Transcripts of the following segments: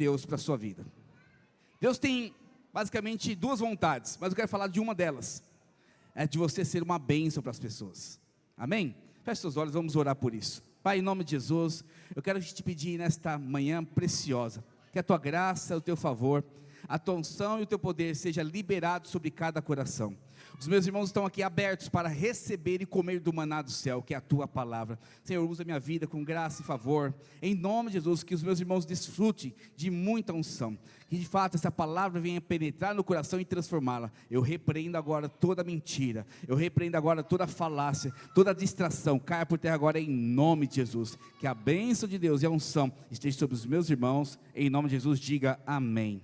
Deus para a sua vida. Deus tem basicamente duas vontades, mas eu quero falar de uma delas. É de você ser uma bênção para as pessoas. Amém? Feche seus olhos, vamos orar por isso. Pai, em nome de Jesus, eu quero te pedir nesta manhã preciosa, que a tua graça, o teu favor, a tua unção e o teu poder seja liberado sobre cada coração. Os meus irmãos estão aqui abertos para receber e comer do maná do céu, que é a tua palavra. Senhor, usa minha vida com graça e favor, em nome de Jesus, que os meus irmãos desfrutem de muita unção, que de fato essa palavra venha penetrar no coração e transformá-la. Eu repreendo agora toda mentira, eu repreendo agora toda falácia, toda distração, caia por terra agora em nome de Jesus, que a bênção de Deus e a unção esteja sobre os meus irmãos, em nome de Jesus, diga amém.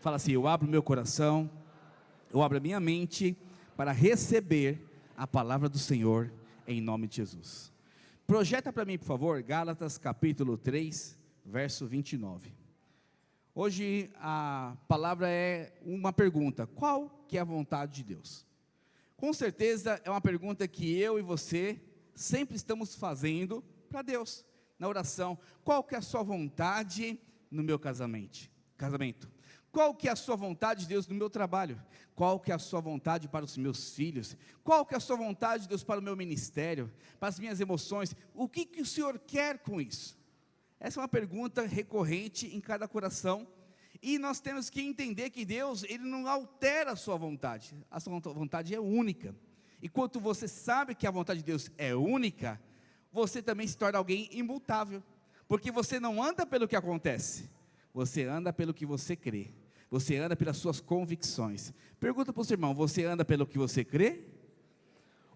Fala assim: eu abro meu coração, eu abro a minha mente, para receber a palavra do Senhor, em nome de Jesus. Projeta para mim, por favor, Gálatas capítulo 3, verso 29. Hoje a palavra é uma pergunta: qual que é a vontade de Deus? Com certeza é uma pergunta que eu e você sempre estamos fazendo para Deus, na oração. Qual que é a sua vontade no meu casamento? Qual que é a sua vontade, Deus, no meu trabalho? Qual que é a sua vontade para os meus filhos? Qual que é a sua vontade, Deus, para o meu ministério? Para as minhas emoções? O que que o Senhor quer com isso? Essa é uma pergunta recorrente em cada coração. E nós temos que entender que Deus, Ele não altera a sua vontade. A sua vontade é única. E quando você sabe que a vontade de Deus é única, você também se torna alguém imutável. Porque você não anda pelo que acontece, você anda pelo que você crê. Você anda pelas suas convicções. Pergunta para o seu irmão: você anda pelo que você crê?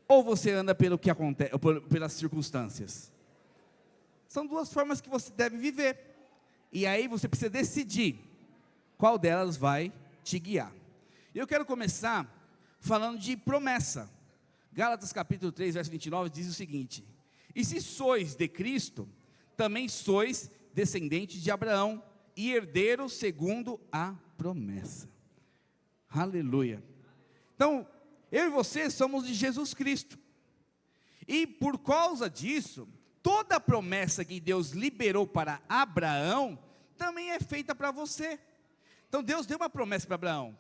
Ou você anda pelo que acontece, pelas circunstâncias? São duas formas que você deve viver. E aí você precisa decidir qual delas vai te guiar. Eu quero começar falando de promessa. Gálatas capítulo 3, verso 29 diz o seguinte: e se sois de Cristo, também sois descendentes de Abraão, e herdeiros segundo a promessa. Aleluia. Então, eu e você somos de Jesus Cristo, e por causa disso, toda a promessa que Deus liberou para Abraão, também é feita para você. Então Deus deu uma promessa para Abraão,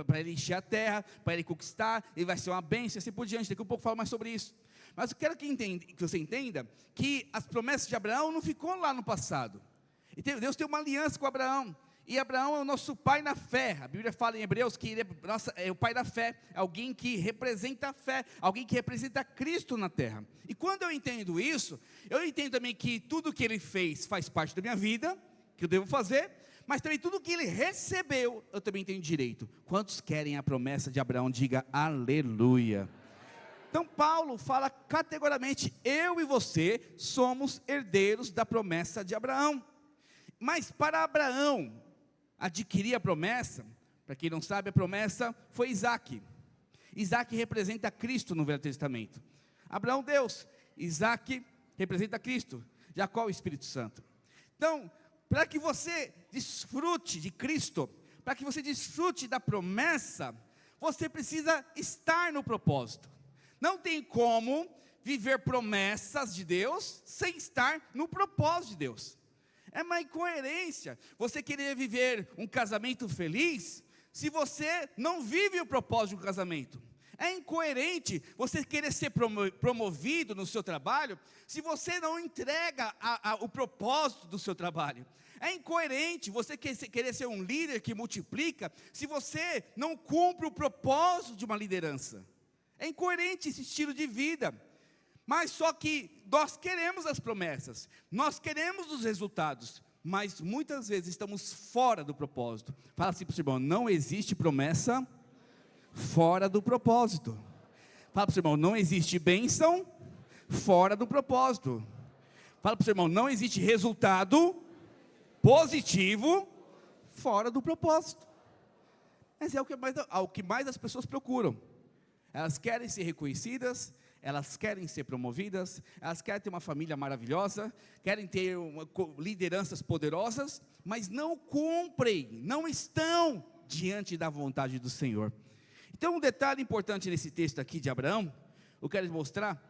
para ele encher a terra, para ele conquistar, ele vai ser uma bênção, e assim por diante. Daqui a pouco eu falo mais sobre isso. Mas eu quero que você entenda, que as promessas de Abraão não ficou lá no passado. Deus tem uma aliança com Abraão, e Abraão é o nosso pai na fé. A Bíblia fala em Hebreus que ele é o pai da fé, alguém que representa a fé, alguém que representa Cristo na terra. E quando eu entendo isso, eu entendo também que tudo que ele fez faz parte da minha vida, que eu devo fazer, mas também tudo que ele recebeu, eu também tenho direito. Quantos querem a promessa de Abraão? Diga aleluia. Então Paulo fala categoricamente: eu e você somos herdeiros da promessa de Abraão. Mas para Abraão adquirir a promessa, para quem não sabe, a promessa foi Isaac. Isaac representa Cristo no Velho Testamento. Abraão, Deus; Isaac representa Cristo; Jacó, o Espírito Santo. Então, para que você desfrute de Cristo, para que você desfrute da promessa, você precisa estar no propósito. Não tem como viver promessas de Deus sem estar no propósito de Deus. É uma incoerência você querer viver um casamento feliz, se você não vive o propósito do casamento. É incoerente você querer ser promovido no seu trabalho, se você não entrega o propósito do seu trabalho. É incoerente você querer ser um líder que multiplica, se você não cumpre o propósito de uma liderança. É incoerente esse estilo de vida. Mas só que nós queremos as promessas, nós queremos os resultados, mas muitas vezes estamos fora do propósito. Fala assim para o seu irmão: não existe promessa fora do propósito. Fala para o seu irmão: não existe bênção fora do propósito. Fala para o seu irmão: não existe resultado positivo fora do propósito. Esse é o que mais as pessoas procuram. Elas querem ser reconhecidas, elas querem ser promovidas, elas querem ter uma família maravilhosa, querem ter lideranças poderosas, mas não cumprem, não estão diante da vontade do Senhor. Então um detalhe importante nesse texto aqui de Abraão, eu quero mostrar,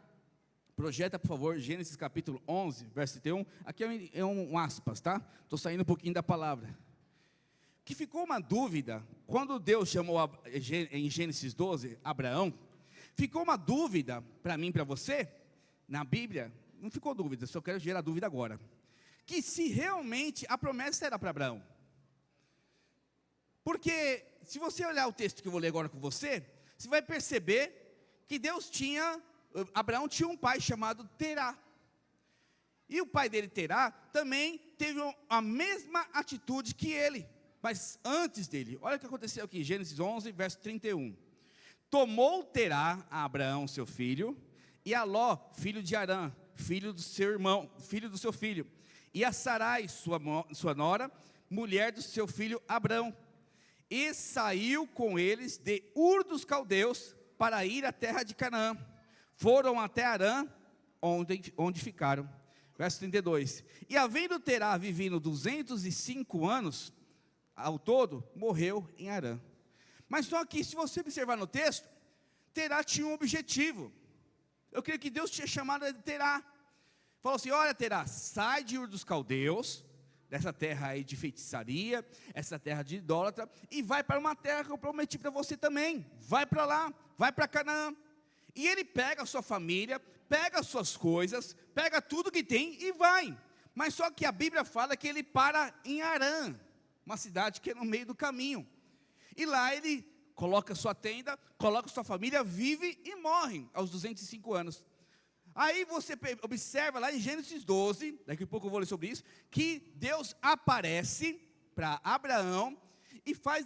Projeta, por favor, Gênesis capítulo 11, verso 31. Aqui é um aspas, tá? Estou saindo um pouquinho da palavra. Que ficou uma dúvida, quando Deus chamou em Gênesis 12, Abraão, ficou uma dúvida para mim e para você, na Bíblia, não ficou dúvida, só quero gerar dúvida agora, que se realmente a promessa era para Abraão. Porque, se você olhar o texto que eu vou ler agora com você, você vai perceber que Abraão tinha um pai chamado Terá. E o pai dele, Terá, também teve a mesma atitude que ele. Mas antes dele, olha o que aconteceu aqui, Gênesis 11, verso 31. Tomou Terá a Abraão, seu filho, e a Ló, filho de Arã, filho do seu irmão, filho do seu filho, e a Sarai, sua nora, mulher do seu filho Abrão, e saiu com eles de Ur dos Caldeus, para ir à terra de Canaã. Foram até Arã, onde ficaram. Verso 32. E havendo Terá vivido 205 anos, ao todo, morreu em Arã. Mas só que, se você observar no texto, Terá tinha um objetivo. Eu creio que Deus tinha chamado de Terá. Falou assim: olha, Terá, sai de Ur dos Caldeus, dessa terra aí de feitiçaria, essa terra de idólatra, e vai para uma terra que eu prometi para você também. Vai para lá, vai para Canaã. E ele pega a sua família, pega as suas coisas, pega tudo que tem e vai. Mas só que a Bíblia fala que ele para em Arã, uma cidade que é no meio do caminho. E lá ele coloca sua tenda, coloca sua família, vive e morre aos 205 anos. Aí você observa lá em Gênesis 12, daqui a pouco eu vou ler sobre isso, que Deus aparece para Abraão e faz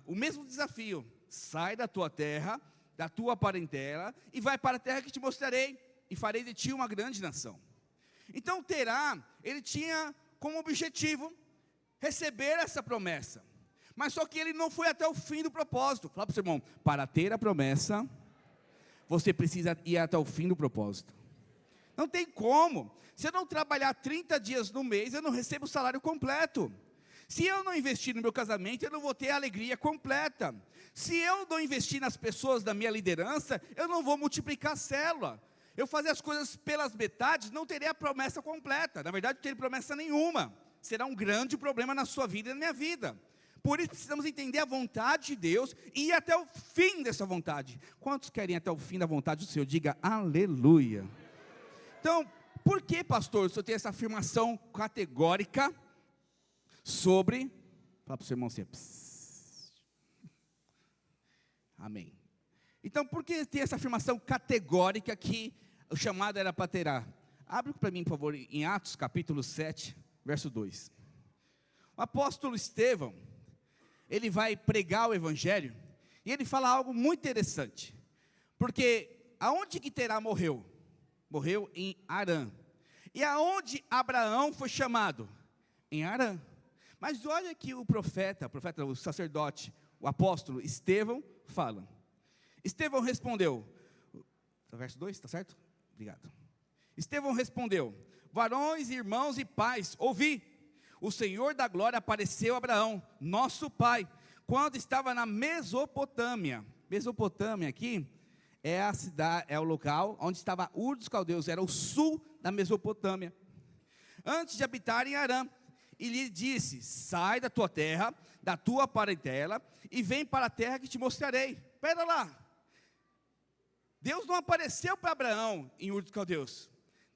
o mesmo desafio. Sai da tua terra, da tua parentela, e vai para a terra que te mostrarei, e farei de ti uma grande nação. Então Terá, ele tinha como objetivo receber essa promessa, mas só que ele não foi até o fim do propósito. Fala para o seu irmão: para ter a promessa, você precisa ir até o fim do propósito. Não tem como. Se eu não trabalhar 30 dias no mês, eu não recebo o salário completo. Se eu não investir no meu casamento, eu não vou ter a alegria completa. Se eu não investir nas pessoas da minha liderança, eu não vou multiplicar a célula. Eu fazer as coisas pelas metades, não terei a promessa completa. Na verdade, não terei promessa nenhuma. Será um grande problema na sua vida e na minha vida. Por isso precisamos entender a vontade de Deus e ir até o fim dessa vontade. Quantos querem ir até o fim da vontade do Senhor? Diga aleluia. Então, por que, pastor, o senhor tem essa afirmação categórica sobre... Fala para o seu irmão sempre. Amém. Então, por que tem essa afirmação categórica que o chamado era para Terá? Abre para mim, por favor, em Atos capítulo 7, verso 2. O apóstolo Estevão, ele vai pregar o evangelho, e ele fala algo muito interessante, porque aonde que Terá morreu? Morreu em Arã. E aonde Abraão foi chamado? Em Arã. Mas olha que o sacerdote, o apóstolo Estevão fala. Estevão respondeu, verso 2, está certo? Obrigado. Estevão respondeu: varões, irmãos e pais, ouvi. O Senhor da glória apareceu a Abraão, nosso pai, quando estava na Mesopotâmia. Mesopotâmia aqui é a cidade, é o local onde estava Ur dos Caldeus, era o sul da Mesopotâmia, antes de habitar em Arã. E lhe disse: sai da tua terra, da tua parentela, e vem para a terra que te mostrarei. Espera lá. Deus não apareceu para Abraão em Ur dos Caldeus.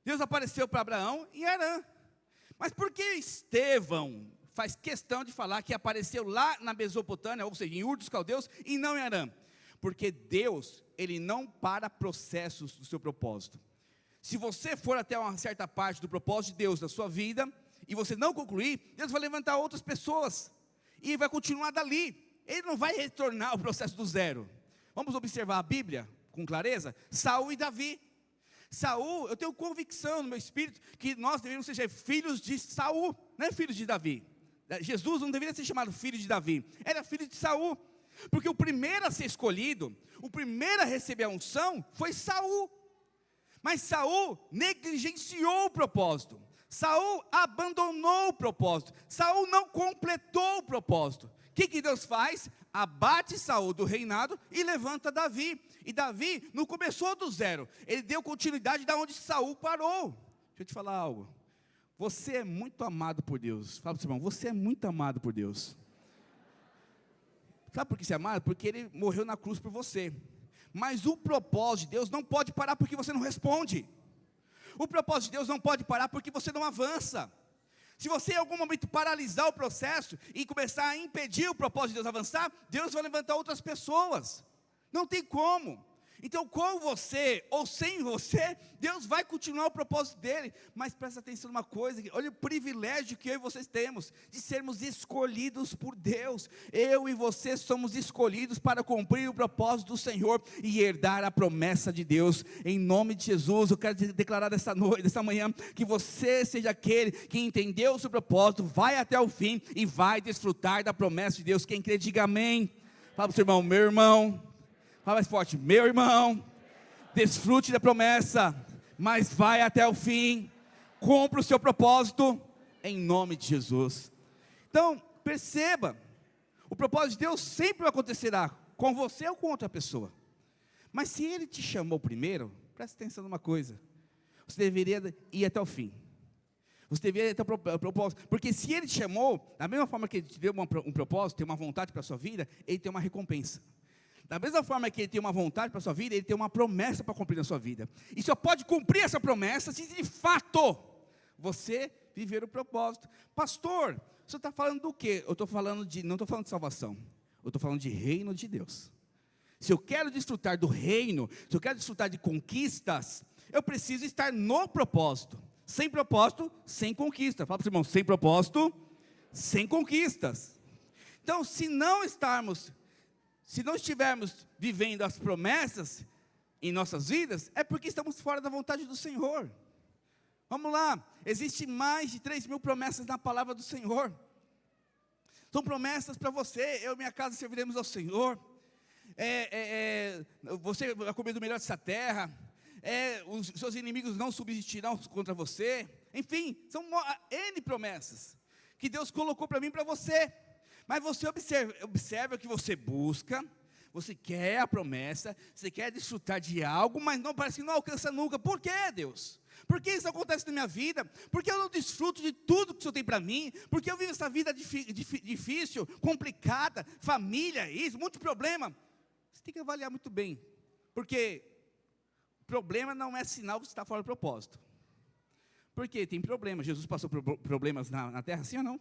Deus apareceu para Abraão em Arã. Mas por que Estevão faz questão de falar que apareceu lá na Mesopotâmia, ou seja, em Ur dos Caldeus, e não em Arã? Porque Deus, ele não para processos do seu propósito. Se você for até uma certa parte do propósito de Deus na sua vida, e você não concluir, Deus vai levantar outras pessoas, e vai continuar dali. Ele não vai retornar ao processo do zero. Vamos observar a Bíblia com clareza? Saul e Davi. Saul, eu tenho convicção no meu espírito que nós deveríamos ser filhos de Saul, não é filhos de Davi. Jesus não deveria ser chamado filho de Davi, era filho de Saul, porque o primeiro a ser escolhido, o primeiro a receber a unção foi Saul. Mas Saul negligenciou o propósito, Saul abandonou o propósito, Saul não completou o propósito. que Deus faz? Abate Saul do reinado e levanta Davi. E Davi não começou do zero, ele deu continuidade da onde Saul parou. Deixa eu te falar algo. Você é muito amado por Deus. Fala para o seu irmão, você é muito amado por Deus. Sabe por que você é amado? Porque Ele morreu na cruz por você. Mas o propósito de Deus não pode parar porque você não responde. O propósito de Deus não pode parar porque você não avança. Se você em algum momento paralisar o processo e começar a impedir o propósito de Deus avançar, Deus vai levantar outras pessoas. Não tem como. Então, com você ou sem você, Deus vai continuar o propósito dele. Mas presta atenção numa coisa, olha o privilégio que eu e vocês temos, de sermos escolhidos por Deus. Eu e você somos escolhidos para cumprir o propósito do Senhor e herdar a promessa de Deus. Em nome de Jesus, eu quero declarar dessa noite, dessa manhã, que você seja aquele que entendeu o seu propósito, vai até o fim e vai desfrutar da promessa de Deus. Quem crê, diga amém. Fala para o seu irmão, meu irmão. Fala mais forte, meu irmão, desfrute da promessa, mas vai até o fim, cumpra o seu propósito, em nome de Jesus. Então, perceba, o propósito de Deus sempre acontecerá, com você ou com outra pessoa. Mas se Ele te chamou primeiro, preste atenção numa coisa, você deveria ir até o fim. Você deveria ter um propósito, porque se Ele te chamou, da mesma forma que Ele te deu um propósito, tem uma vontade para a sua vida, Ele tem uma recompensa. Da mesma forma que Ele tem uma vontade para a sua vida, Ele tem uma promessa para cumprir na sua vida. E só pode cumprir essa promessa se de fato você viver o propósito. Pastor, você está falando do quê? Não estou falando de salvação. Eu estou falando de reino de Deus. Se eu quero desfrutar do reino, se eu quero desfrutar de conquistas, eu preciso estar no propósito. Sem propósito, sem conquista. Fala para o irmão, sem propósito, sem conquistas. Então, se não estivermos vivendo as promessas em nossas vidas, é porque estamos fora da vontade do Senhor. Vamos lá, existe mais de 3.000 promessas na palavra do Senhor. São promessas para você, eu e minha casa serviremos ao Senhor. Você vai comer do melhor dessa terra. Os seus inimigos não subsistirão contra você. Enfim, são N promessas que Deus colocou para mim e para você. Mas você observa que você busca, você quer a promessa, você quer desfrutar de algo, mas parece que não alcança nunca. Por que, Deus? Por que isso acontece na minha vida? Por que eu não desfruto de tudo que o Senhor tem para mim? Por que eu vivo essa vida difícil, complicada, família, isso, muito problema? Você tem que avaliar muito bem, porque problema não é sinal que você está fora do propósito. Porque tem problemas. Jesus passou por problemas na terra, sim ou não?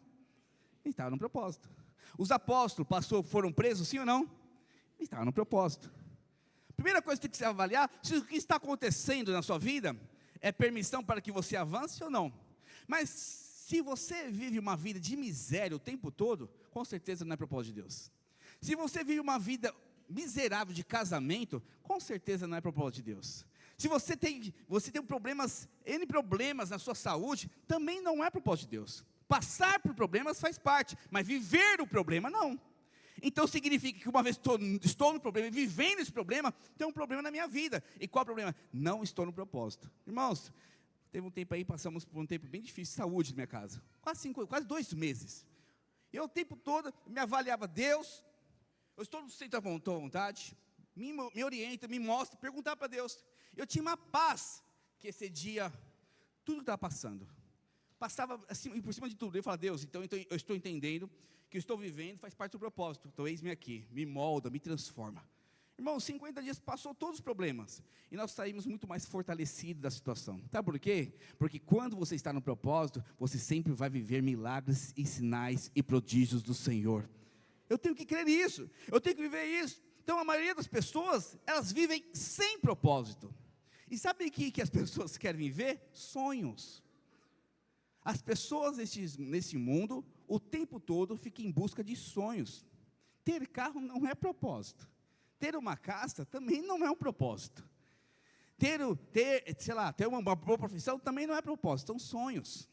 Ele estava no propósito. Os apóstolos foram presos, sim ou não? Ele estava no propósito. Primeira coisa que tem que se avaliar, se o que está acontecendo na sua vida é permissão para que você avance ou não. Mas se você vive uma vida de miséria o tempo todo, com certeza não é propósito de Deus. Se você vive uma vida miserável de casamento, com certeza não é propósito de Deus. Se você tem N problemas na sua saúde, também não é propósito de Deus. Passar por problemas faz parte, mas viver o problema não. Então significa que uma vez estou no problema, vivendo esse problema, tem um problema na minha vida. E qual é o problema? Não estou no propósito. Irmãos, teve um tempo aí, passamos por um tempo bem difícil de saúde na minha casa. Quase 2 meses. E eu o tempo todo me avaliava, Deus, eu estou no centro da tua vontade, me orienta, me mostra, perguntar para Deus. Eu tinha uma paz que excedia tudo que estava passando. Passava assim, por cima de tudo. Eu falava, Deus, então eu estou entendendo que eu estou vivendo, faz parte do propósito. Então eis-me aqui, me molda, me transforma. Irmão, 50 dias passou todos os problemas. E nós saímos muito mais fortalecidos da situação. Sabe por quê? Porque quando você está no propósito, você sempre vai viver milagres e sinais e prodígios do Senhor. Eu tenho que crer nisso, eu tenho que viver isso. Então a maioria das pessoas, elas vivem sem propósito. E sabe o que as pessoas querem viver? Sonhos. As pessoas nesse mundo, o tempo todo, ficam em busca de sonhos. Ter carro não é propósito. Ter uma casa também não é um propósito. Ter uma boa profissão também não é propósito. São sonhos.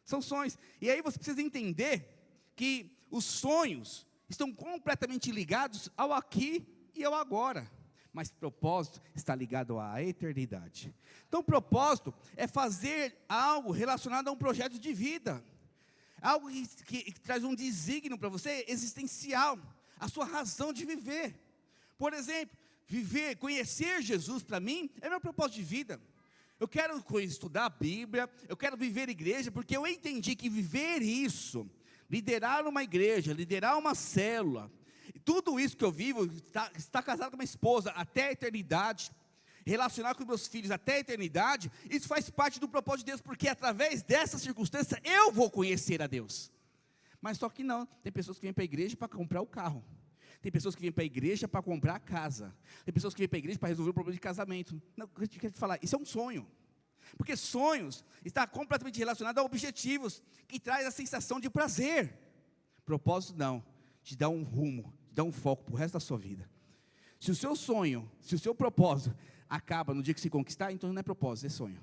São sonhos. E aí você precisa entender que os sonhos estão completamente ligados ao aqui e ao agora. Mas propósito está ligado à eternidade. Então propósito é fazer algo relacionado a um projeto de vida. algo que traz um desígnio para você, existencial, a sua razão de viver. Por exemplo, conhecer Jesus para mim, é meu propósito de vida. Eu quero estudar a Bíblia, eu quero viver igreja, porque eu entendi que viver isso, liderar uma igreja, liderar uma célula, tudo isso que eu vivo, estar casado com minha esposa até a eternidade, relacionar com meus filhos até a eternidade, isso faz parte do propósito de Deus, porque através dessa circunstância eu vou conhecer a Deus. Mas só que não, tem pessoas que vêm para a igreja para comprar o carro, tem pessoas que vêm para a igreja para comprar a casa, tem pessoas que vêm para a igreja para resolver o problema de casamento. Não, eu quero te falar, isso é um sonho, porque sonhos está completamente relacionado a objetivos, que traz a sensação de prazer. Propósito não, te dá um rumo, te dá um foco para o resto da sua vida. Se o seu sonho, se o seu propósito acaba no dia que se conquistar, então não é propósito, é sonho.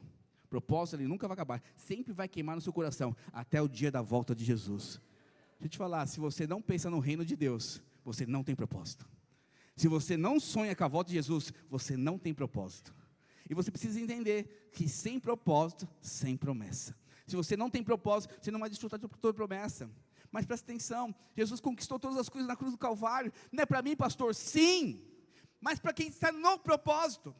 Propósito ele nunca vai acabar, sempre vai queimar no seu coração, até o dia da volta de Jesus. Deixa eu te falar, se você não pensa no reino de Deus, você não tem propósito. Se você não sonha com a volta de Jesus, você não tem propósito. E você precisa entender que sem propósito, sem promessa. Se você não tem propósito, você não vai desfrutar de toda promessa. Mas presta atenção, Jesus conquistou todas as coisas na cruz do Calvário. Não é para mim, pastor? Sim, mas para quem está no propósito.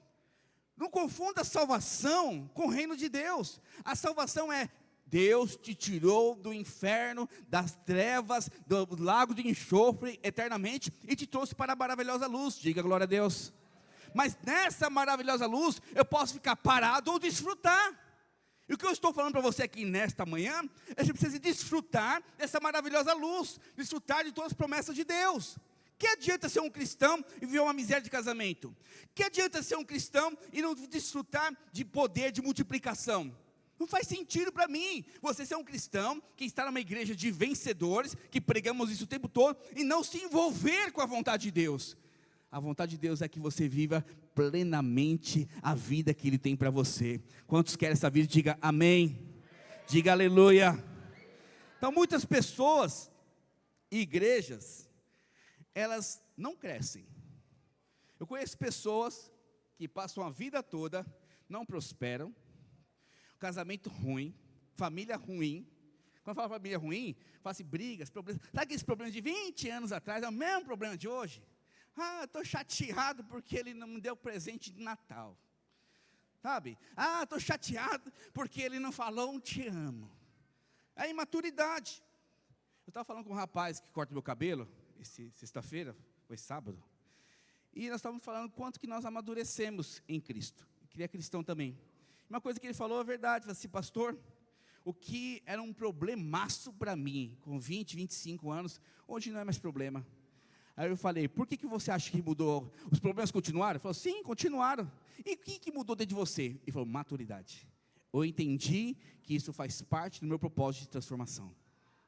Não confunda a salvação com o reino de Deus. A salvação é: Deus te tirou do inferno, das trevas, do lago de enxofre eternamente, e te trouxe para a maravilhosa luz. Diga glória a Deus. Mas nessa maravilhosa luz, eu posso ficar parado ou desfrutar. E o que eu estou falando para você aqui nesta manhã, é que você precisa desfrutar dessa maravilhosa luz, desfrutar de todas as promessas de Deus. Que adianta ser um cristão e viver uma miséria de casamento? Que adianta ser um cristão e não desfrutar de poder de multiplicação? Não faz sentido para mim, você ser um cristão, que está numa igreja de vencedores, que pregamos isso o tempo todo, e não se envolver com a vontade de Deus. A vontade de Deus é que você viva plenamente a vida que Ele tem para você. Quantos querem essa vida? Diga amém. Diga aleluia. Então muitas pessoas, igrejas, elas não crescem. Eu conheço pessoas que passam a vida toda, não prosperam, casamento ruim, família ruim. Quando eu falo família ruim, falo assim, brigas, problemas. Sabe aqueles problemas de 20 anos atrás, é o mesmo problema de hoje? Estou chateado porque ele não me deu presente de Natal. Sabe? Estou chateado porque ele não falou te amo. É imaturidade. Eu estava falando com um rapaz que corta meu cabelo, sexta-feira, foi sábado, e nós estávamos falando quanto que nós amadurecemos em Cristo. Ele é cristão também. Uma coisa que ele falou é verdade, falou assim, pastor, o que era um problemaço para mim, com 20, 25 anos, hoje não é mais problema. Aí eu falei, por que você acha que mudou? Os problemas continuaram? Ele falou, sim, continuaram. E o que mudou dentro de você? Ele falou, maturidade. Eu entendi que isso faz parte do meu propósito de transformação.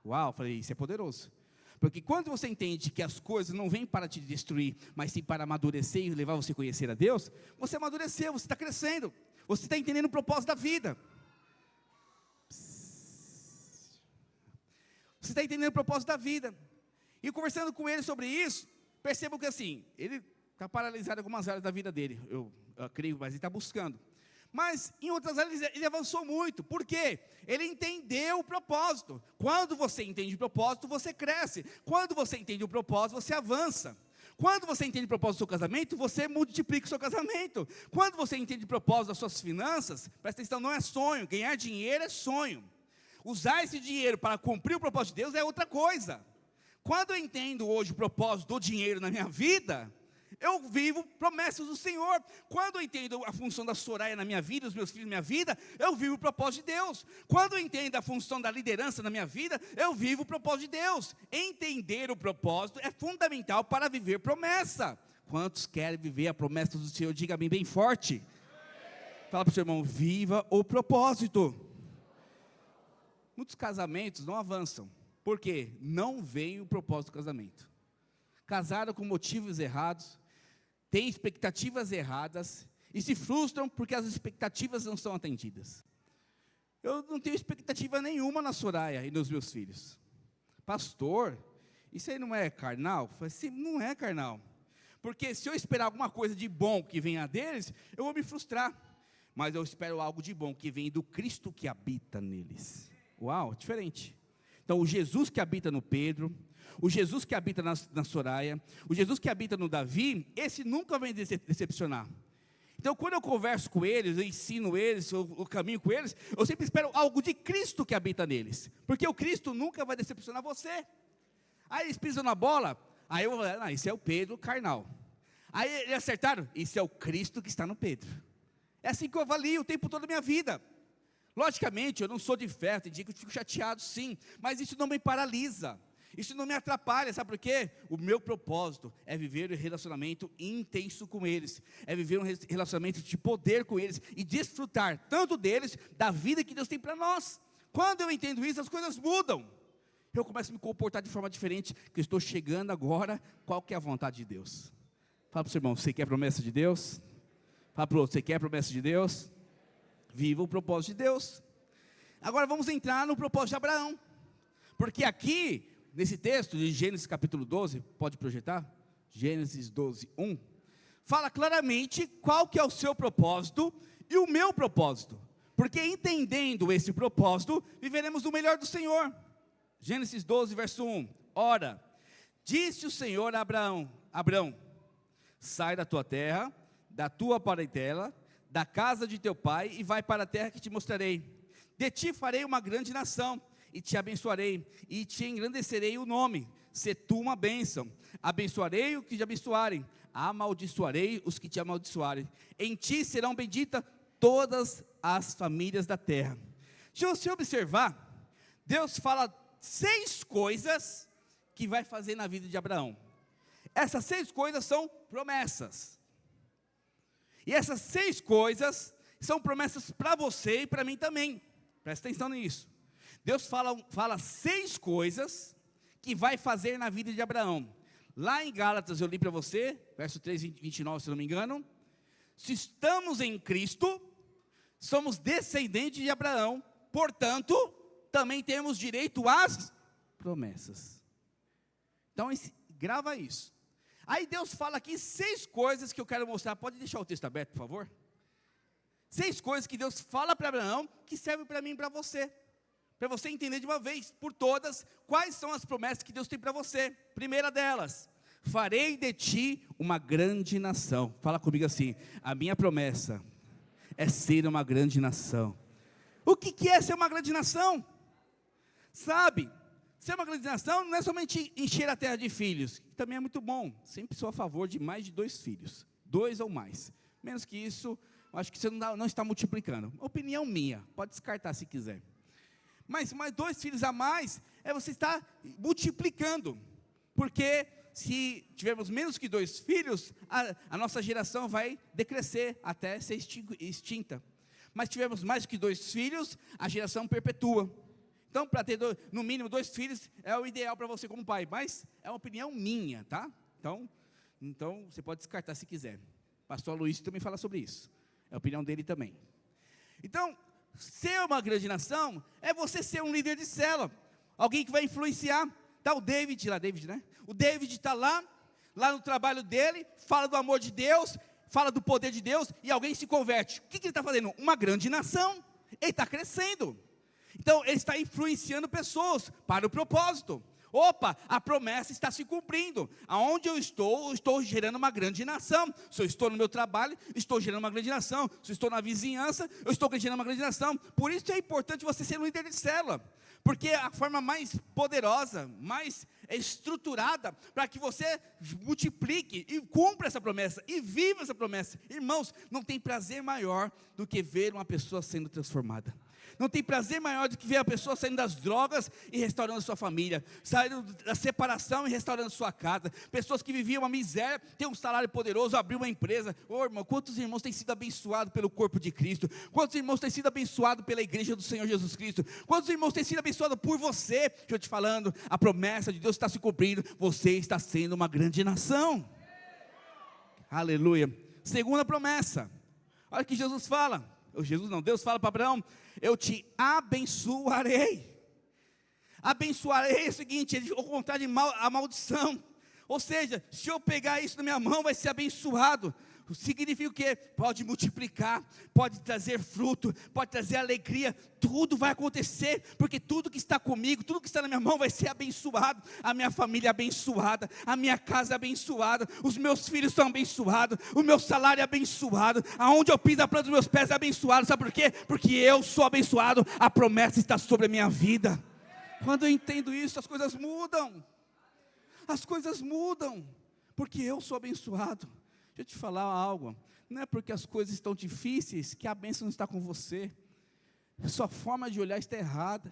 Uau, eu falei, isso é poderoso. Porque quando você entende que as coisas não vêm para te destruir, mas sim para amadurecer e levar você a conhecer a Deus, você amadureceu, você está crescendo, você está entendendo o propósito da vida. Você está entendendo o propósito da vida. E conversando com ele sobre isso, percebo que assim, ele está paralisado em algumas áreas da vida dele, eu creio, mas ele está buscando. Mas em outras áreas ele avançou muito. Por quê? Ele entendeu o propósito. Quando você entende o propósito, você cresce. Quando você entende o propósito, você avança. Quando você entende o propósito do seu casamento, você multiplica o seu casamento. Quando você entende o propósito das suas finanças, presta atenção, não é sonho. Ganhar dinheiro é sonho. Usar esse dinheiro para cumprir o propósito de Deus é outra coisa. Quando eu entendo hoje o propósito do dinheiro na minha vida, eu vivo promessas do Senhor. Quando eu entendo a função da Soraya na minha vida, os meus filhos na minha vida, eu vivo o propósito de Deus. Quando eu entendo a função da liderança na minha vida, eu vivo o propósito de Deus. Entender o propósito é fundamental para viver promessa. Quantos querem viver a promessa do Senhor? Diga bem forte. Fala para o seu irmão, viva o propósito. Muitos casamentos não avançam. Por quê? Não veio o propósito do casamento. Casaram com motivos errados, têm expectativas erradas e se frustram porque as expectativas não são atendidas. Eu não tenho expectativa nenhuma na Soraya e nos meus filhos. Pastor, isso aí não é carnal? Eu falei assim, não é carnal. Porque se eu esperar alguma coisa de bom que venha deles, eu vou me frustrar. Mas eu espero algo de bom que vem do Cristo que habita neles. Uau, diferente. Então, o Jesus que habita no Pedro, o Jesus que habita na Soraya, o Jesus que habita no Davi, esse nunca vai decepcionar. Então, quando eu converso com eles, eu ensino eles, eu caminho com eles, eu sempre espero algo de Cristo que habita neles, porque o Cristo nunca vai decepcionar você. Aí eles pisam na bola, aí eu vou falar, isso é o Pedro carnal. Aí eles acertaram, isso é o Cristo que está no Pedro. É assim que eu avalio o tempo todo da minha vida. Logicamente, eu não sou de fé, tem dia que eu fico chateado sim, mas isso não me paralisa, isso não me atrapalha, sabe por quê? O meu propósito é viver um relacionamento intenso com eles, é viver um relacionamento de poder com eles, e desfrutar tanto deles, da vida que Deus tem para nós. Quando eu entendo isso, as coisas mudam, eu começo a me comportar de forma diferente, que eu estou chegando agora, qual que é a vontade de Deus? Fala para o seu irmão, você quer a promessa de Deus? Fala para o outro, você quer a promessa de Deus? Viva o propósito de Deus. Agora vamos entrar no propósito de Abraão, porque aqui, nesse texto de Gênesis capítulo 12, pode projetar? Gênesis 12, 1, fala claramente qual que é o seu propósito e o meu propósito, porque entendendo esse propósito, viveremos o melhor do Senhor. Gênesis 12, verso 1, ora, disse o Senhor a Abraão, sai da tua terra, da tua parentela, da casa de teu pai, e vai para a terra que te mostrarei. De ti farei uma grande nação, e te abençoarei, e te engrandecerei o nome, se tu uma bênção. Abençoarei os que te abençoarem, amaldiçoarei os que te amaldiçoarem. Em ti serão benditas todas as famílias da terra. Se você observar, Deus fala 6 coisas que vai fazer na vida de Abraão. Essas 6 coisas são promessas. E essas 6 coisas são promessas para você e para mim também. Presta atenção nisso. Deus fala 6 coisas que vai fazer na vida de Abraão. Lá em Gálatas eu li para você, verso 3, 29, se não me engano. Se estamos em Cristo, somos descendentes de Abraão, portanto, também temos direito às promessas. Então, grava isso. Aí Deus fala aqui 6 coisas que eu quero mostrar. Pode deixar o texto aberto, por favor? 6 coisas que Deus fala para Abraão, que servem para mim e para você entender de uma vez por todas, quais são as promessas que Deus tem para você. Primeira delas, farei de ti uma grande nação. Fala comigo assim, a minha promessa é ser uma grande nação. O que é ser uma grande nação? Sabe, ser uma grande nação não é somente encher a terra de filhos, que também é muito bom, sempre sou a favor de mais de 2 filhos, 2 ou mais, menos que isso, eu acho que você não está multiplicando, opinião minha, pode descartar se quiser, mas 2 filhos a mais, você está multiplicando, porque se tivermos menos que 2 filhos, a nossa geração vai decrescer até ser extinta, mas se tivermos mais que 2 filhos, a geração perpetua. Então, para ter no mínimo 2 filhos, é o ideal para você como pai, mas é uma opinião minha, tá? Então você pode descartar se quiser. Pastor Luiz também fala sobre isso, é a opinião dele também. Então, ser uma grande nação, é você ser um líder de célula, alguém que vai influenciar. Está o David lá, né? O David está lá no trabalho dele, fala do amor de Deus, fala do poder de Deus, e alguém se converte. O que ele está fazendo? Uma grande nação, ele está crescendo. Então, ele está influenciando pessoas para o propósito. Opa, a promessa está se cumprindo. Aonde eu estou gerando uma grande nação. Se eu estou no meu trabalho, estou gerando uma grande nação. Se eu estou na vizinhança, eu estou gerando uma grande nação. Por isso é importante você ser um líder de célula. Porque é a forma mais poderosa, mais estruturada, para que você multiplique e cumpra essa promessa, e viva essa promessa. Irmãos, não tem prazer maior do que ver uma pessoa sendo transformada. Não tem prazer maior do que ver a pessoa saindo das drogas e restaurando sua família, saindo da separação e restaurando sua casa. Pessoas que viviam uma miséria, têm um salário poderoso, abriu uma empresa. Irmão, quantos irmãos têm sido abençoados pelo corpo de Cristo? Quantos irmãos têm sido abençoados pela igreja do Senhor Jesus Cristo? Quantos irmãos têm sido abençoados por você? Estou te falando, a promessa de Deus está se cumprindo. Você está sendo uma grande nação. Aleluia. Segunda promessa, olha o que Jesus fala. Deus fala para Abraão: eu te abençoarei. Abençoarei é o seguinte, ao contrário de a maldição. Ou seja, se eu pegar isso na minha mão, vai ser abençoado. Significa o quê? Pode multiplicar, pode trazer fruto, pode trazer alegria, tudo vai acontecer, porque tudo que está comigo, tudo que está na minha mão vai ser abençoado, a minha família é abençoada, a minha casa é abençoada, os meus filhos são abençoados, o meu salário é abençoado, aonde eu piso a planta dos meus pés é abençoado, sabe por quê? Porque eu sou abençoado, a promessa está sobre a minha vida. Quando eu entendo isso, as coisas mudam, porque eu sou abençoado. Deixa eu te falar algo, não é porque as coisas estão difíceis que a bênção não está com você, sua forma de olhar está errada.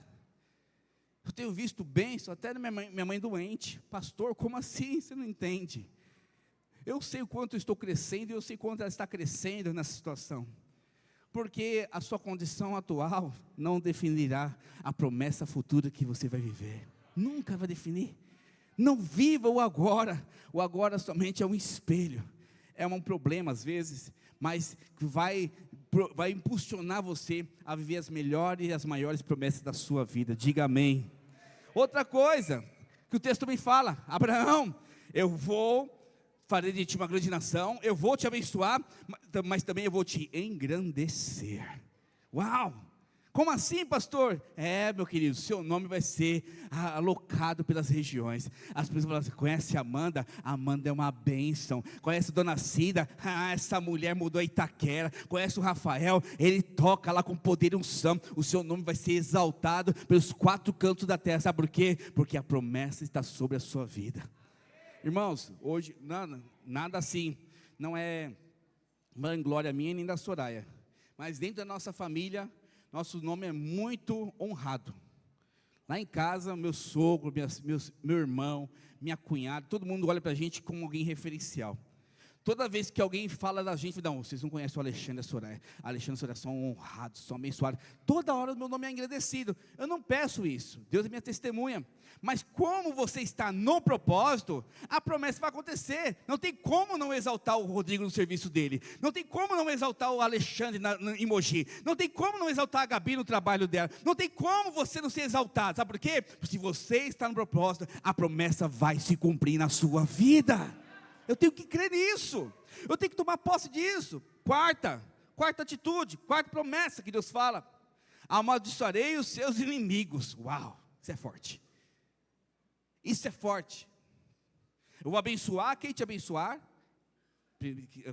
Eu tenho visto bênção até na minha mãe doente. Pastor, como assim? Você não entende. Eu sei o quanto eu estou crescendo e eu sei quanto ela está crescendo nessa situação, porque a sua condição atual não definirá a promessa futura que você vai viver, nunca vai definir. Não viva o agora somente é um espelho, é um problema às vezes, mas vai impulsionar você a viver as melhores e as maiores promessas da sua vida, diga amém. Outra coisa, que o texto também fala, Abraão, farei de ti uma grande nação, eu vou te abençoar, mas também eu vou te engrandecer. Uau! Como assim, pastor? Meu querido, seu nome vai ser alocado pelas regiões. As pessoas falam assim, conhece a Amanda? A Amanda é uma bênção. Conhece a dona Cida? Essa mulher mudou a Itaquera. Conhece o Rafael? Ele toca lá com poder e unção. O seu nome vai ser exaltado pelos 4 cantos da terra. Sabe por quê? Porque a promessa está sobre a sua vida. Irmãos, hoje, nada assim, não é vanglória minha nem da Soraya, mas dentro da nossa família, nosso nome é muito honrado. Lá em casa, meu sogro, meu irmão, minha cunhada, todo mundo olha para a gente como alguém referencial. Toda vez que alguém fala da gente, não, vocês não conhecem o Alexandre e a Soraya. Alexandre e a Soraya são honrados, são abençoados. Toda hora o meu nome é agradecido. Eu não peço isso, Deus é minha testemunha. Mas como você está no propósito, a promessa vai acontecer. Não tem como não exaltar o Rodrigo no serviço dele. Não tem como não exaltar o Alexandre em Mogi. Não tem como não exaltar a Gabi no trabalho dela. Não tem como você não ser exaltado. Sabe por quê? Se você está no propósito, a promessa vai se cumprir na sua vida. Eu tenho que crer nisso, eu tenho que tomar posse disso. Quarta atitude, quarta promessa que Deus fala: amaldiçoarei os seus inimigos. Uau, isso é forte, isso é forte. Eu vou abençoar quem te abençoar,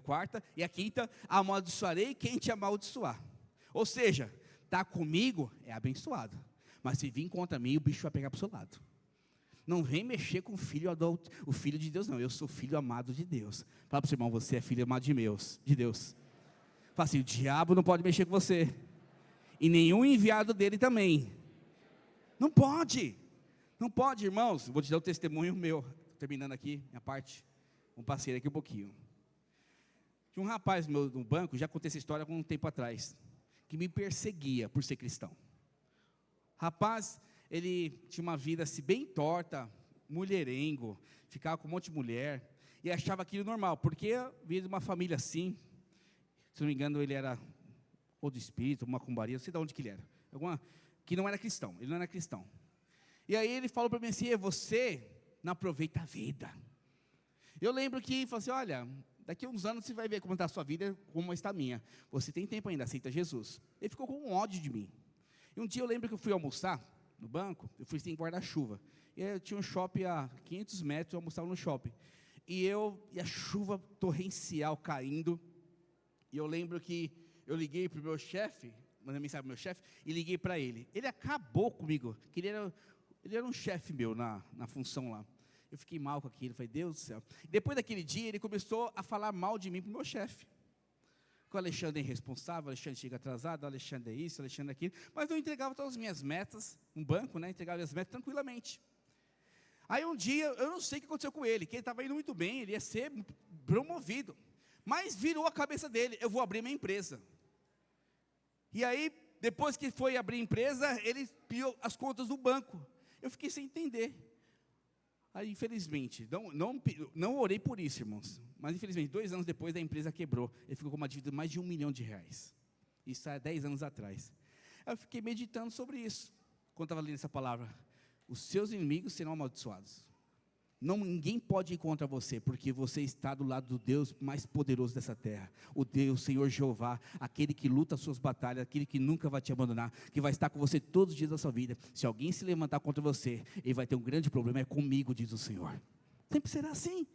quarta, e a quinta, amaldiçoarei quem te amaldiçoar. Ou seja, está comigo é abençoado, mas se vir contra mim, o bicho vai pegar para o seu lado. Não vem mexer com o filho de Deus, não. Eu sou filho amado de Deus. Fala para o seu irmão, você é filho amado de Deus. Fala assim, o diabo não pode mexer com você. E nenhum enviado dele também. Não pode, irmãos. Vou te dar um testemunho meu. Terminando aqui, minha parte. Vamos passear aqui um pouquinho. Tinha um rapaz meu no banco, já contei essa história há um tempo atrás, que me perseguia por ser cristão. Rapaz, ele tinha uma vida assim, bem torta, mulherengo, ficava com um monte de mulher, e achava aquilo normal, porque vinha de uma família assim, se não me engano ele era ou do espírito, uma macumbaria, não sei de onde que ele era, que não era cristão, ele não era cristão. E aí ele falou para mim assim, você não aproveita a vida. Eu lembro que ele falou assim, olha, daqui a uns anos você vai ver como está a sua vida, como está a minha, você tem tempo ainda, aceita Jesus. Ele ficou com um ódio de mim. E um dia eu lembro que eu fui almoçar no banco, eu fui sem guarda-chuva, e eu tinha um shopping a 500 metros, eu almoçava no shopping, e a chuva torrencial caindo, e eu lembro que eu liguei para o meu chefe, mandei mensagem para o meu chefe, e liguei para ele acabou comigo, que ele era um chefe meu na função lá, eu fiquei mal com aquilo, falei, Deus do céu. Depois daquele dia, ele começou a falar mal de mim para o meu chefe, que o Alexandre é irresponsável, o Alexandre chega atrasado, o Alexandre é isso, o Alexandre é aquilo, mas eu entregava todas as minhas metas, um banco, né, entregava as metas tranquilamente. Aí um dia, eu não sei o que aconteceu com ele, que ele estava indo muito bem, ele ia ser promovido, mas virou a cabeça dele, eu vou abrir minha empresa. E aí, depois que foi abrir a empresa, ele piou as contas do banco, eu fiquei sem entender. Aí, infelizmente, não orei por isso, irmãos, mas infelizmente, 2 anos depois a empresa quebrou, ele ficou com uma dívida de mais de R$1 milhão, isso há 10 anos atrás. Eu fiquei meditando sobre isso, quando estava lendo essa palavra, os seus inimigos serão amaldiçoados. Ninguém pode ir contra você, porque você está do lado do Deus mais poderoso dessa terra, o Deus, Senhor Jeová, aquele que luta as suas batalhas, aquele que nunca vai te abandonar, que vai estar com você todos os dias da sua vida. Se alguém se levantar contra você, ele vai ter um grande problema, é comigo, diz o Senhor. Sempre será assim.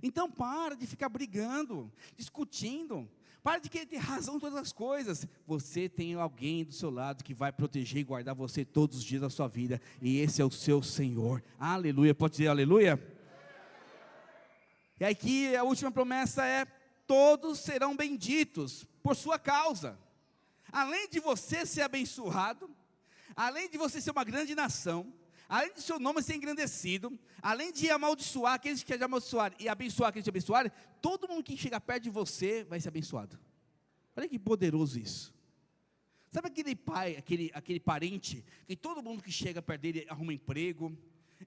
Então para de ficar brigando, discutindo, para de querer ter razão em todas as coisas. Você tem alguém do seu lado que vai proteger e guardar você todos os dias da sua vida, e esse é o seu Senhor. Aleluia, pode dizer aleluia? E aqui a última promessa é: todos serão benditos por sua causa. Além de você ser abençoado, além de você ser uma grande nação, além de seu nome ser engrandecido, além de amaldiçoar aqueles que te amaldiçoarem e abençoar aqueles que te abençoarem, todo mundo que chega perto de você vai ser abençoado. Olha que poderoso isso. Sabe aquele pai, aquele parente, que todo mundo que chega perto dele arruma emprego,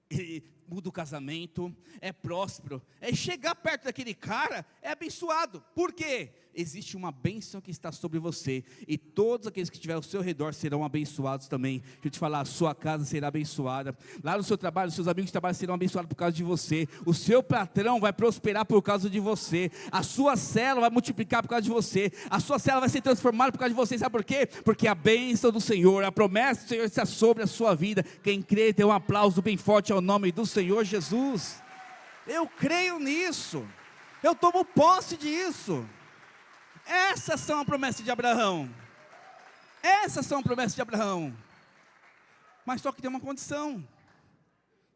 ele muda o casamento, é próspero, chegar perto daquele cara é abençoado. Por quê? Existe uma bênção que está sobre você, e todos aqueles que estiverem ao seu redor serão abençoados também. Deixa eu te falar, a sua casa será abençoada, lá no seu trabalho, os seus amigos de trabalho serão abençoados por causa de você, o seu patrão vai prosperar por causa de você, a sua célula vai multiplicar por causa de você, a sua célula vai ser transformada por causa de você. Sabe por quê? Porque a bênção do Senhor, a promessa do Senhor está sobre a sua vida. Quem crê, tem um aplauso bem forte ao nome do Senhor Jesus. Eu creio nisso, eu tomo posse disso. Essas são as promessas de Abraão. Essas são as promessas de Abraão. Mas só que tem uma condição.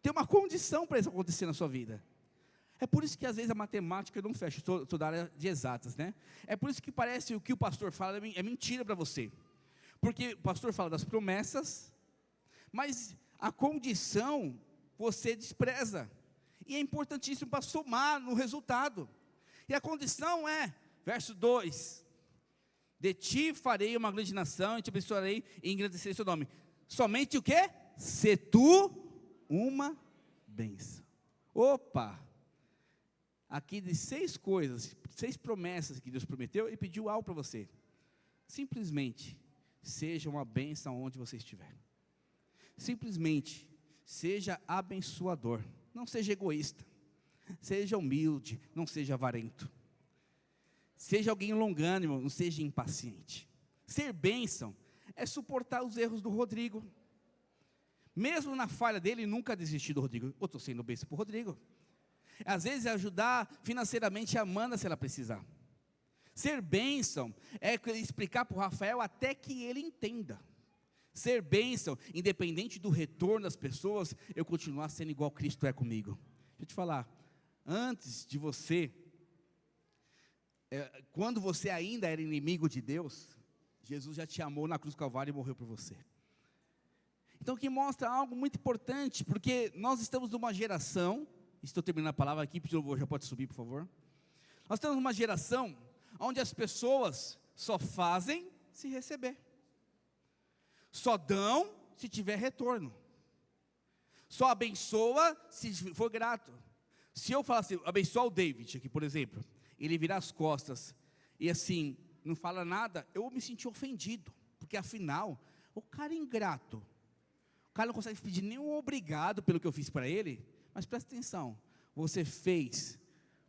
Tem uma condição para isso acontecer na sua vida. É por isso que às vezes a matemática não fecha. Eu sou da área de exatas, né? É por isso que parece que o que o pastor fala é mentira para você. Porque o pastor fala das promessas, mas a condição você despreza. E é importantíssimo para somar no resultado. E a condição é, verso 2: de ti farei uma grande nação, e te abençoarei e engrandecerei seu nome. Somente o quê? Se tu uma bênção. Opa! Aqui de 6 coisas, 6 promessas que Deus prometeu, Ele pediu algo para você. Simplesmente, seja uma bênção onde você estiver. Simplesmente, seja abençoador. Não seja egoísta. Seja humilde, não seja avarento. Seja alguém longânimo, não seja impaciente. Ser bênção é suportar os erros do Rodrigo. Mesmo na falha dele, nunca desistir do Rodrigo. Eu estou sendo bênção para o Rodrigo. Às vezes é ajudar financeiramente a Amanda se ela precisar. Ser bênção é explicar para o Rafael até que ele entenda. Ser bênção, independente do retorno das pessoas, eu continuar sendo igual Cristo é comigo. Deixa eu te falar, antes de você, quando você ainda era inimigo de Deus, Jesus já te amou na cruz do Calvário e morreu por você. Então que mostra algo muito importante, porque nós estamos numa geração, estou terminando a palavra aqui, já pode subir por favor. Nós estamos numa geração onde as pessoas só fazem se receber, só dão se tiver retorno, só abençoa se for grato. Se eu falar assim, abençoar o David aqui, por exemplo, ele virar as costas e assim, não fala nada, eu me senti ofendido, porque afinal, o cara é ingrato, o cara não consegue pedir nenhum obrigado pelo que eu fiz para ele. Mas presta atenção, você fez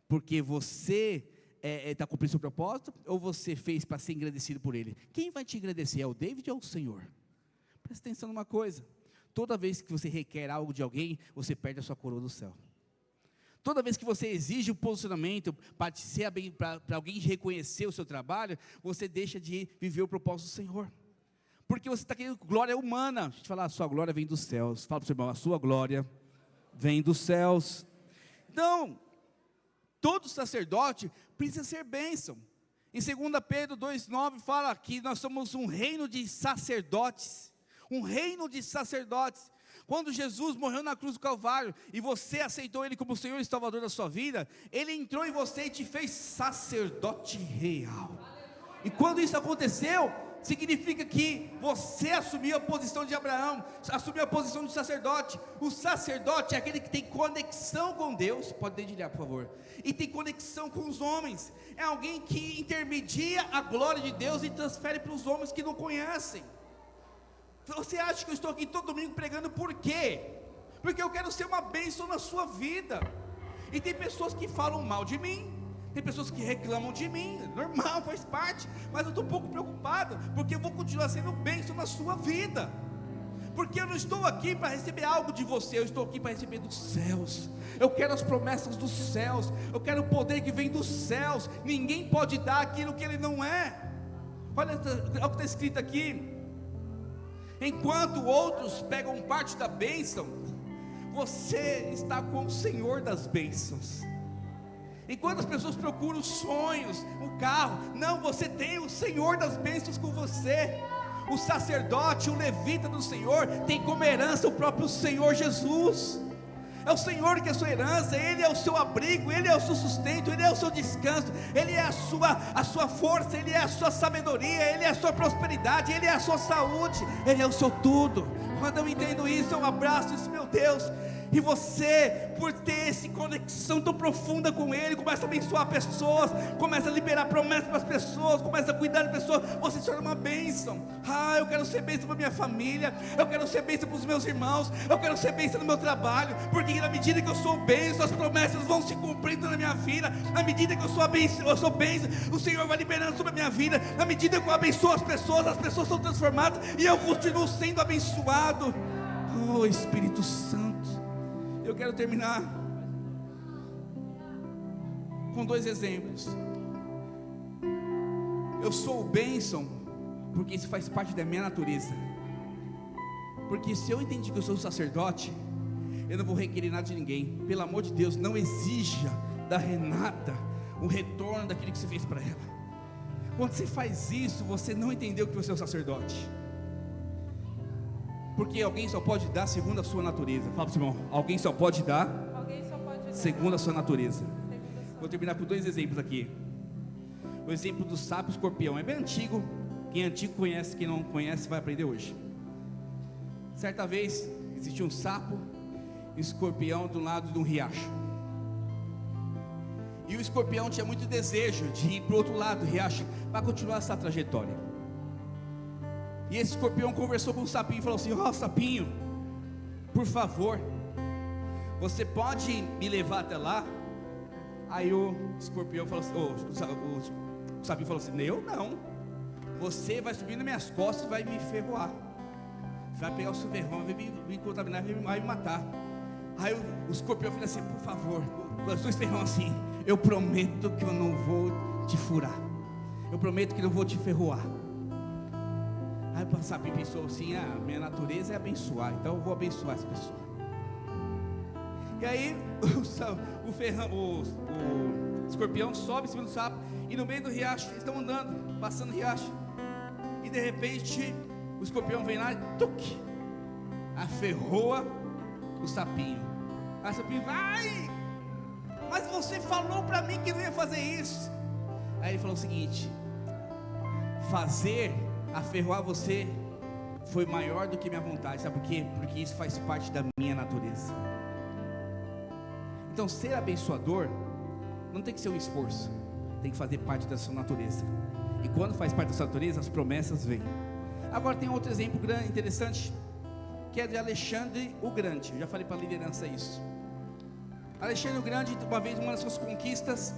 porque você está cumprindo seu propósito, ou você fez para ser agradecido por ele? Quem vai te agradecer, é o David ou o Senhor? Presta atenção numa coisa, toda vez que você requer algo de alguém, você perde a sua coroa do céu. Toda vez que você exige um posicionamento para alguém reconhecer o seu trabalho, você deixa de viver o propósito do Senhor. Porque você está querendo glória humana. Deixa eu te falar, a sua glória vem dos céus. Fala para o seu irmão, a sua glória vem dos céus. Então, todo sacerdote precisa ser bênção. Em 2 Pedro 2,9 fala que nós somos um reino de sacerdotes. Um reino de sacerdotes. Quando Jesus morreu na cruz do Calvário, e você aceitou Ele como Senhor e Salvador da sua vida, Ele entrou em você e te fez sacerdote real. E quando isso aconteceu, significa que você assumiu a posição de Abraão, assumiu a posição de sacerdote. O sacerdote é aquele que tem conexão com Deus, pode dedilhar por favor, e tem conexão com os homens, é alguém que intermedia a glória de Deus e transfere para os homens que não conhecem. Você acha que eu estou aqui todo domingo pregando por quê? porque eu quero ser uma bênção na sua vida. E tem pessoas que falam mal de mim, tem pessoas que reclamam de mim, normal, faz parte, mas eu estou um pouco preocupado, porque eu vou continuar sendo bênção na sua vida, porque eu não estou aqui para receber algo de você, eu estou aqui para receber dos céus. Eu quero as promessas dos céus, eu quero o poder que vem dos céus. Ninguém pode dar aquilo que ele não é. Olha o que está escrito aqui: enquanto outros pegam parte da bênção, você está com o Senhor das bênçãos. Enquanto as pessoas procuram sonhos, o carro, não, você tem o Senhor das bênçãos com você. O sacerdote, o levita do Senhor, tem como herança o próprio Senhor Jesus. É o Senhor que é a sua herança, Ele é o seu abrigo, Ele é o seu sustento, Ele é o seu descanso, Ele é a sua força, Ele é a sua sabedoria, Ele é a sua prosperidade, Ele é a sua saúde, Ele é o seu tudo. Quando eu entendo isso, eu abraço isso, meu Deus. E você, por ter essa conexão tão profunda com Ele, começa a abençoar pessoas, começa a liberar promessas para as pessoas, começa a cuidar de pessoas, você se torna uma bênção. Eu quero ser bênção para minha família, eu quero ser bênção para os meus irmãos, eu quero ser bênção no meu trabalho, porque na medida que eu sou bênção, as promessas vão se cumprindo na minha vida. Na medida que eu sou bênção, o Senhor vai liberando sobre a minha vida. Na medida que eu abençoo as pessoas são transformadas e eu continuo sendo abençoado. Oh Espírito Santo, eu quero terminar com 2 exemplos. Eu sou bênção porque isso faz parte da minha natureza. Porque se eu entendi que eu sou sacerdote, eu não vou requerer nada de ninguém. Pelo amor de Deus, não exija da Renata o retorno daquilo que você fez para ela. Quando você faz isso, você não entendeu que você é o sacerdote. Porque alguém só pode dar segundo a sua natureza. Fala para o seu irmão: alguém só pode dar segundo a sua natureza. Vou terminar com 2 exemplos aqui. O exemplo do sapo e escorpião é bem antigo. Quem é antigo conhece, quem não conhece vai aprender hoje. Certa vez existia um sapo e um escorpião do lado de um riacho. E o escorpião tinha muito desejo de ir para o outro lado do riacho para continuar essa trajetória. E esse escorpião conversou com o sapinho e falou assim: sapinho, por favor, você pode me levar até lá? Aí o escorpião falou assim, o sapinho falou assim: eu não, você vai subir nas minhas costas e vai me ferroar, vai pegar o seu ferrão, vai me contaminar, vai me matar. Aí o escorpião falou assim: por favor, com os 2 ferrão assim, eu prometo que eu não vou te furar, eu prometo que não vou te ferroar. Aí o sapinho pensou assim: minha natureza é abençoar, então eu vou abençoar essa pessoa. E aí o escorpião sobe em cima do sapo, e no meio do riacho, eles estão andando, passando o riacho, e de repente o escorpião vem lá e aferroa o sapinho. Aí o sapinho vai: mas você falou para mim que não ia fazer isso. Aí ele falou o seguinte: aferroar você foi maior do que minha vontade. Sabe por quê? Porque isso faz parte da minha natureza. Então ser abençoador não tem que ser um esforço, tem que fazer parte da sua natureza. E quando faz parte da sua natureza, as promessas vêm. Agora tem outro exemplo grande, interessante, que é de Alexandre o Grande. Eu já falei para a liderança isso. Alexandre o Grande, uma das suas conquistas,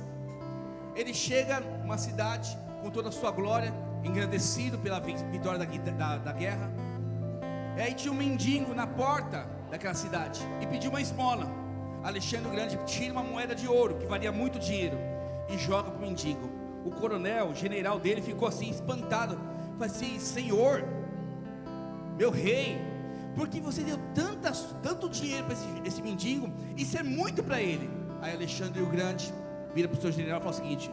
ele chega numa cidade com toda a sua glória, engrandecido pela vitória da guerra. E aí tinha um mendigo na porta daquela cidade e pediu uma esmola. Alexandre o Grande tira uma moeda de ouro, que valia muito dinheiro, e joga para o mendigo. O coronel, o general dele, ficou assim espantado, falou assim: Senhor, meu rei, por que você deu tanto dinheiro para esse mendigo? Isso é muito para ele. Aí Alexandre o Grande vira para o seu general e fala o seguinte: